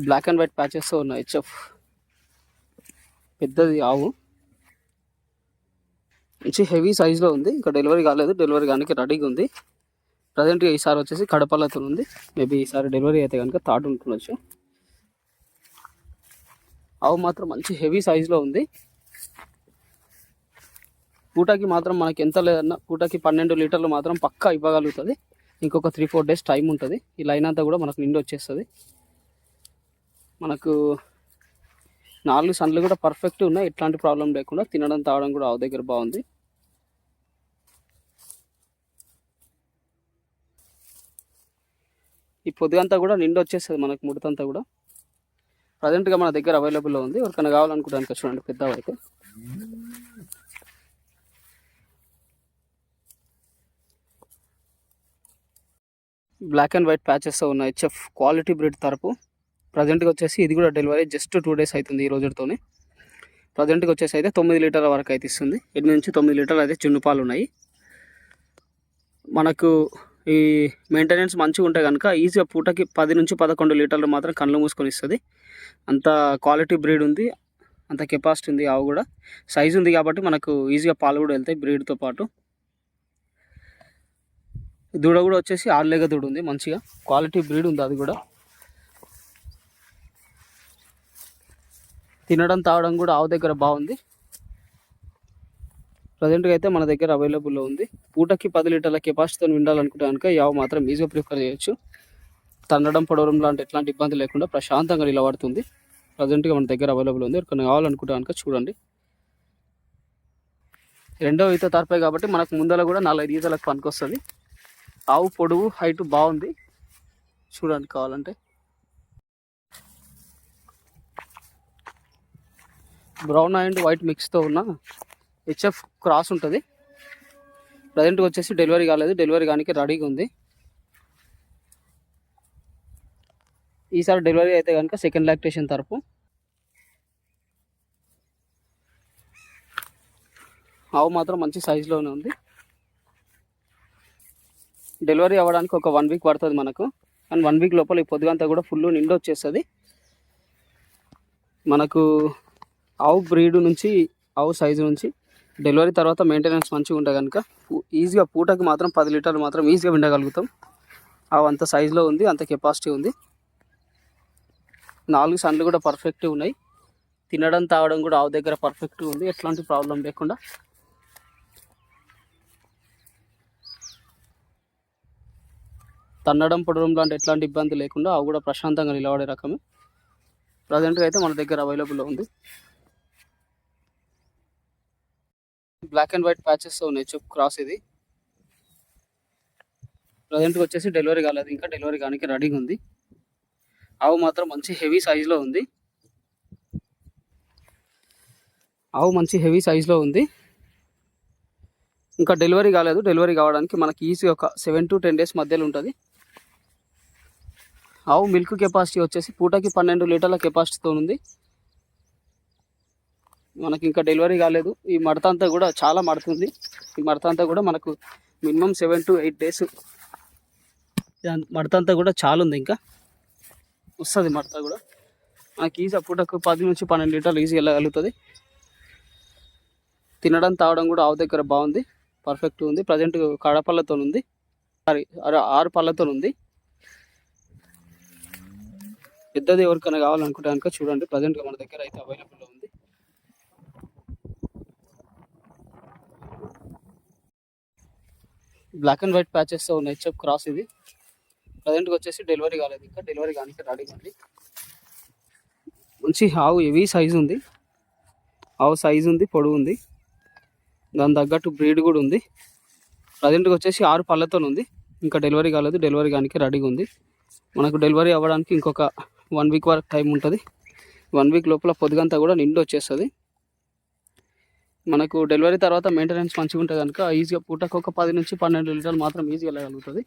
Black and white patches ఉన్నాయి. HF పెద్దది ఆవు, మంచి హెవీ సైజులో ఉంది. ఇంకా డెలివరీ కాలేదు, డెలివరీ కానీ రెడీగా ఉంది. ప్రజెంట్గా ఈసారి వచ్చేసి కడపల్లతో ఉంది. మేబీ ఈసారి డెలివరీ అయితే కనుక థర్డ్ ఉంటుండొచ్చు. ఆవు మాత్రం మంచి హెవీ సైజులో ఉంది. పూటకి మాత్రం మనకి ఎంత లేదన్నా పూటకి 12 లీటర్లు మాత్రం పక్కా ఇవ్వగలుగుతుంది. ఇంకొక 3-4 డేస్ టైం ఉంటుంది. ఈ లైన్ అంతా కూడా మనకు నిండి వచ్చేస్తుంది. మనకు 4 సన్లు కూడా పర్ఫెక్ట్ ఉన్నాయి, ఎట్లాంటి ప్రాబ్లం లేకుండా. తినడం తాగడం కూడా ఆవు దగ్గర బాగుంది. ఈ పొద్దుగంతా కూడా నిండి వచ్చేస్తుంది మనకు, ముడతంతా కూడా. ప్రజెంట్గా మన దగ్గర అవైలబుల్లో ఉంది. ఎవరికైనా కావాలనుకోవడానికి చూడండి, పెద్దవి అయితే. బ్లాక్ అండ్ వైట్ ప్యాచెస్ ఉన్నాయి. హెచ్ఎఫ్ క్వాలిటీ బ్రీడ్ తరపు. ప్రజెంట్గా వచ్చేసి ఇది కూడా డెలివరీ జస్ట్ 2 డేస్ అవుతుంది ఈ రోజుతోనే. ప్రజెంట్గా వచ్చేసి అయితే 9 లీటర్ల వరకు అయితే ఇస్తుంది. 8 నుంచి 9 లీటర్లు అయితే చున్ను పాలు ఉన్నాయి. మనకు ఈ మెయింటెనెన్స్ మంచిగా ఉంటే కనుక ఈజీగా పూటకి 10 నుంచి 11 లీటర్లు మాత్రం కళ్ళు మూసుకొని ఇస్తుంది. అంత క్వాలిటీ బ్రీడ్ ఉంది, అంత కెపాసిటీ ఉంది. ఆవు కూడా సైజు ఉంది కాబట్టి మనకు ఈజీగా పాలు కూడా వెళ్తాయి బ్రీడ్తో పాటు. దూడ కూడా వచ్చేసి 6 లేగ దూడ ఉంది, మంచిగా క్వాలిటీ బ్రీడ్ ఉంది. అది కూడా తినడం తాగడం కూడా ఆవు దగ్గర బాగుంది. ప్రజెంట్గా అయితే మన దగ్గర అవైలబుల్లో ఉంది. పూటకి 10 లీటర్ల కెపాసిటీతో విండాలనుకుంటే కనుక ఈ ఆవు మాత్రం ఈజీగా ప్రిఫర్ చేయొచ్చు. తన్నడం పొడవడం లాంటి ఎట్లాంటి ఇబ్బంది లేకుండా ప్రశాంతంగా నిలబడుతుంది. ప్రజెంట్గా మన దగ్గర అవైలబుల్ ఉంది. ఎవరికైనా కావాలనుకుంటే కనుక చూడండి. రెండో ఈత తరపే కాబట్టి మనకు ముందర కూడా 4-5 ఈతలకు పనికొస్తుంది. ఆవు పొడవు హైట్ బాగుంది, చూడండి కావాలంటే. బ్రౌన్ అండ్ వైట్ మిక్స్తో ఉన్న హెచ్ఎఫ్ క్రాస్ ఉంటుంది. ప్రజెంట్గా వచ్చేసి డెలివరీ కాలేదు, డెలివరీ కానీ రెడీగా ఉంది. ఈసారి డెలివరీ అయితే కనుక సెకండ్ లాక్టేషన్ తరపు. ఆవు మాత్రం మంచి సైజులోనే ఉంది. డెలివరీ అవ్వడానికి ఒక 1 వీక్ పడుతుంది మనకు. అండ్ 1 వీక్ లోపల ఈ పొద్దుగంతా కూడా ఫుల్ నిండి వచ్చేస్తుంది. మనకు ఆవు బ్రీడ్ నుంచి, ఆవు సైజు నుంచి డెలివరీ తర్వాత మెయింటెనెన్స్ మంచిగా ఉంటే కనుక ఈజీగా పూటకి మాత్రం 10 లీటర్లు మాత్రం ఈజీగా విండగలుగుతాం. ఆవు అంత సైజులో ఉంది, అంత కెపాసిటీ ఉంది. 4 సన్లు కూడా పర్ఫెక్ట్గా ఉన్నాయి. తినడం తాగడం కూడా ఆవు దగ్గర పర్ఫెక్ట్గా ఉంది, ఎట్లాంటి ప్రాబ్లం లేకుండా. తన్నడం పొడవడం లాంటి ఎట్లాంటి ఇబ్బంది లేకుండా ఆవు కూడా ప్రశాంతంగా నిలబడే రకమే. ప్రజెంట్గా అయితే మన దగ్గర అవైలబుల్లో ఉంది. బ్లాక్ అండ్ వైట్ ప్యాచెస్ ఉన్నాయి. చెప్ క్రాస్ ఇది. ప్రజెంట్గా వచ్చేసి డెలివరీ కాలేదు, ఇంకా డెలివరీ కానీ రెడీగా ఉంది. ఆవు మాత్రం మంచి హెవీ సైజులో ఉంది. ఆవు మంచి హెవీ సైజులో ఉంది. ఇంకా డెలివరీ కాలేదు, డెలివరీ కావడానికి మనకి ఈజీ ఒక 7 to 10 డేస్ మధ్యలో ఉంటుంది. ఆవు మిల్క్ కెపాసిటీ వచ్చేసి పూటకి 12 లీటర్ల కెపాసిటీతో ఉంది. మనకి ఇంకా డెలివరీ కాలేదు. ఈ మడత అంతా కూడా చాలా మడుతుంది. ఈ మడత అంతా కూడా మనకు మినిమం 7 to 8 డేస్ మడత అంతా కూడా చాలా ఉంది, ఇంకా వస్తుంది మడత కూడా. మనకి ఈజీ పూటకు 10 నుంచి 12 లీటర్లు ఈజీ వెళ్ళగలుగుతుంది. తినడం తాగడం కూడా ఆవు దగ్గర బాగుంది, పర్ఫెక్ట్ ఉంది. ప్రజెంట్ కడపళ్ళతో ఉంది, 6 పళ్ళతో ఉంది. పెద్దది ఎవరికైనా కావాలనుకుంటే కనుక చూడండి, ప్రజెంట్గా మన దగ్గర అయితే అవైలబుల్లో ఉంది. బ్లాక్ అండ్ వైట్ ప్యాచెస్తో ఉన్న హెచ్ఎఫ్ క్రాస్ ఇది. ప్రజెంట్గా వచ్చేసి డెలివరీ కాలేదు, ఇంకా డెలివరీ కానీ రెడీ ఉంది. మంచి ఆవు హెవీ సైజు ఉంది. ఆవు సైజు ఉంది, పొడవు ఉంది, దాని తగ్గట్టు బ్రీడ్ కూడా ఉంది. ప్రజెంట్గా వచ్చేసి 6 పళ్ళతో ఉంది. ఇంకా డెలివరీ కాలేదు, డెలివరీ కానీ రెడీగా ఉంది. మనకు డెలివరీ అవ్వడానికి ఇంకొక 1 వీక్ వరకు టైం ఉంటుంది. 1 వీక్ లోపల పొద్దుగంతా కూడా నిండి వచ్చేస్తుంది. మనకు డెలివరీ తర్వాత మెయింటెనెన్స్ మంచిగా ఉంటుంది కనుక ఈజీగా పూటకు ఒక 10 నుంచి 12 లీటర్లు మాత్రం ఈజీగా వెళ్ళగలుగుతుంది.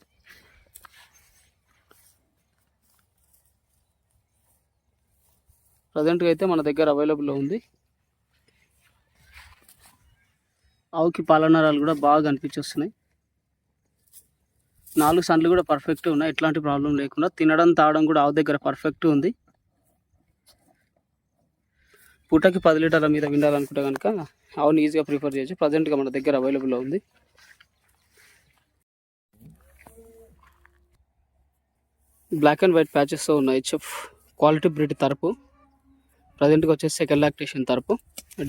ప్రజెంట్గా అయితే మన దగ్గర అవైలబుల్లో ఉంది. ఆవుకి పాలనరాలు కూడా బాగా కనిపించేస్తున్నాయి. 4 సన్లు కూడా పర్ఫెక్ట్ ఉన్నాయి, ఎట్లాంటి ప్రాబ్లం లేకుండా. తినడం తాగడం కూడా ఆవు దగ్గర పర్ఫెక్ట్ ఉంది. పూటకి 10 లీటర్ల మీద వినాలనుకుంటే కనుక ఆవుని ఈజీగా ప్రిఫర్ చేయొచ్చు. ప్రజెంట్గా మన దగ్గర అవైలబుల్లో ఉంది. బ్లాక్ అండ్ వైట్ ప్యాచెస్తో ఉన్న హెచ్ఎఫ్ క్వాలిటీ బ్రీడ్ తరపు. ప్రజెంట్గా వచ్చేసి సెకండ్ లాక్టేషన్ తరపు.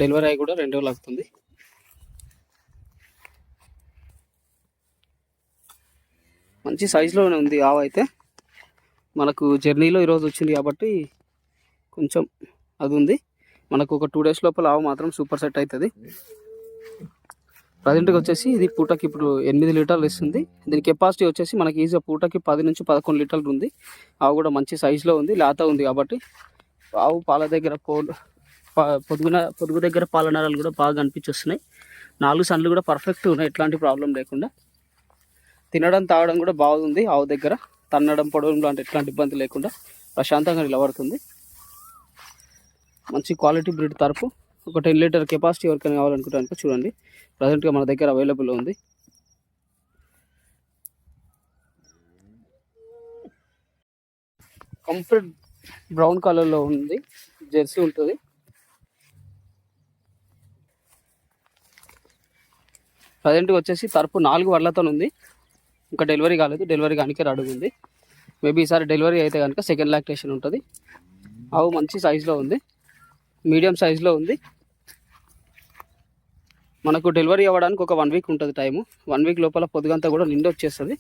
డెలివరీ అయ్యి కూడా 2 రోజులు అవుతుంది. మంచి సైజులోనే ఉంది ఆవు అయితే. మనకు జర్నీలో ఈరోజు వచ్చింది కాబట్టి కొంచెం అది ఉంది. మనకు ఒక 2 డేస్ లోపల ఆవు మాత్రం సూపర్ సెట్ అవుతుంది. ప్రజెంట్గా వచ్చేసి ఇది పూటకి ఇప్పుడు 8 లీటర్లు ఇస్తుంది. దీని కెపాసిటీ వచ్చేసి మనకి ఈజీగా పూటకి 10 నుంచి 11 లీటర్లు ఉంది. ఆవు కూడా మంచి సైజులో ఉంది, లేత ఉంది కాబట్టి ఆవు పాల దగ్గర పొదుగు దగ్గర పాల నరాలు కూడా బాగా కనిపించేస్తున్నాయి. 4 సన్లు కూడా పర్ఫెక్ట్ ఉన్నాయి, ఎట్లాంటి ప్రాబ్లం లేకుండా. తినడం తాగడం కూడా బాగుంది. ఆవు దగ్గర తన్నడం పొడవడం లాంటి ఎట్లాంటి ఇబ్బంది లేకుండా ప్రశాంతంగా నిలబడుతుంది. మంచి క్వాలిటీ బ్రీడ్ తరపు. ఒక 10 లీటర్ కెపాసిటీ ఎవరికైనా కావాలనుకుంటాను చూడండి, ప్రజెంట్గా మన దగ్గర అవైలబుల్ ఉంది. కంప్లీట్ బ్రౌన్ కలర్లో ఉంది, జెర్సీ ఉంటుంది. ప్రజెంట్గా వచ్చేసి తరపు 4 వడ్లతో ఉంది. ఇంకా డెలివరీ కాలేదు, డెలివరీ కానికే అడుగుంది. మేబీ ఈసారి డెలివరీ అయితే కనుక సెకండ్ లాక్టేషన్ ఉంటుంది. ఆవు మంచి సైజులో ఉంది, మీడియం సైజులో ఉంది. మనకు డెలివరీ అవ్వడానికి ఒక 1 వీక్ ఉంటుంది టైము. 1 వీక్ లోపల పొద్దుగంతా కూడా నిండి వచ్చేస్తుంది.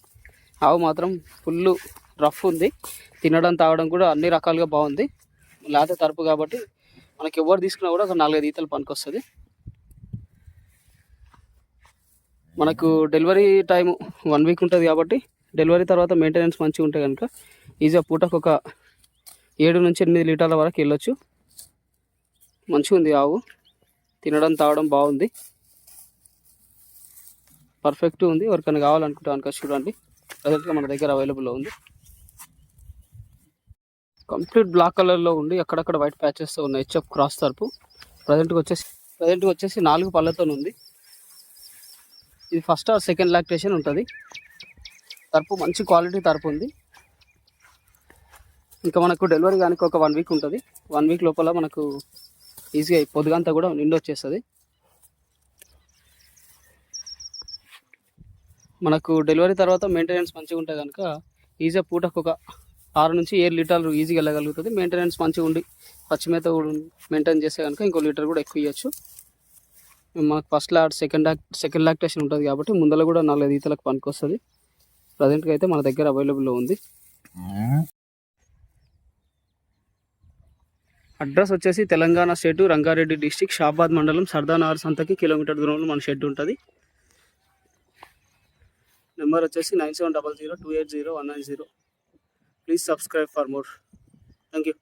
ఆవు మాత్రం ఫుల్ రఫ్ ఉంది, తినడం తాగడం కూడా అన్ని రకాలుగా బాగుంది. లేత తరపు కాబట్టి మనకి ఎవరు తీసుకున్నా కూడా ఒక 4-5 ఈతలు పనికొస్తుంది. మనకు డెలివరీ టైము 1 వీక్ ఉంటుంది కాబట్టి డెలివరీ తర్వాత మెయింటెనెన్స్ మంచిగా ఉంటే కనుక ఈజీగా పూటకు ఒక 7 నుంచి 8 లీటర్ల వరకు వెళ్ళొచ్చు. మంచిగా ఉంది ఆవు, తినడం తాగడం బాగుంది, పర్ఫెక్ట్ ఉంది. ఎవరికైనా కావాలనుకుంటే కనుక చూడండి, ప్రజెంట్గా మన దగ్గర అవైలబుల్లో ఉంది. కంప్లీట్ బ్లాక్ కలర్లో ఉండి అక్కడక్కడ వైట్ ప్యాచెస్తో ఉన్న హెచ్ఎఫ్ క్రాస్ తరపు. ప్రజెంట్గా వచ్చేసి 4 పళ్ళతో ఉంది. ఇది ఫస్ట్ ఆర్ సెకండ్ లాక్టేషన్ ఉంటుంది. తరపు మంచి క్వాలిటీ తరపు ఉంది. ఇంకా మనకు డెలివరీ కానీ ఒక 1 వీక్ ఉంటుంది. 1 వీక్ లోపల మనకు ఈజీగా పొద్దుగంతా కూడా నిండి వచ్చేస్తుంది. మనకు డెలివరీ తర్వాత మెయింటెనెన్స్ మంచిగా ఉంటే కనుక ఈజీగా పూటకు ఒక 6 నుంచి 7 లీటర్లు ఈజీగా వెళ్ళగలుగుతుంది. మెయింటెనెన్స్ మంచిగా ఉండి పచ్చిమేత కూడా మెయింటైన్ చేస్తే కనుక ఇంకో లీటర్ కూడా ఎక్కువ ఇవ్వచ్చు. మనకు ఫస్ట్ సెకండ్ లాక్టేషన్ ఉంటుంది కాబట్టి ముందర కూడా 4 ఈతలకు పనికొస్తుంది. ప్రజెంట్గా అయితే మన దగ్గర అవైలబుల్లో ఉంది. అడ్రస్ వచ్చేసి తెలంగాణ స్టేటు రంగారెడ్డి డిస్టిక్ షాబాద్ మండలం సర్దానగర్ సంతకి కిలోమీటర్ దూరంలో మన షెడ్ ఉంటుంది. నెంబర్ వచ్చేసి 9700280190. Please subscribe for more. Thank you.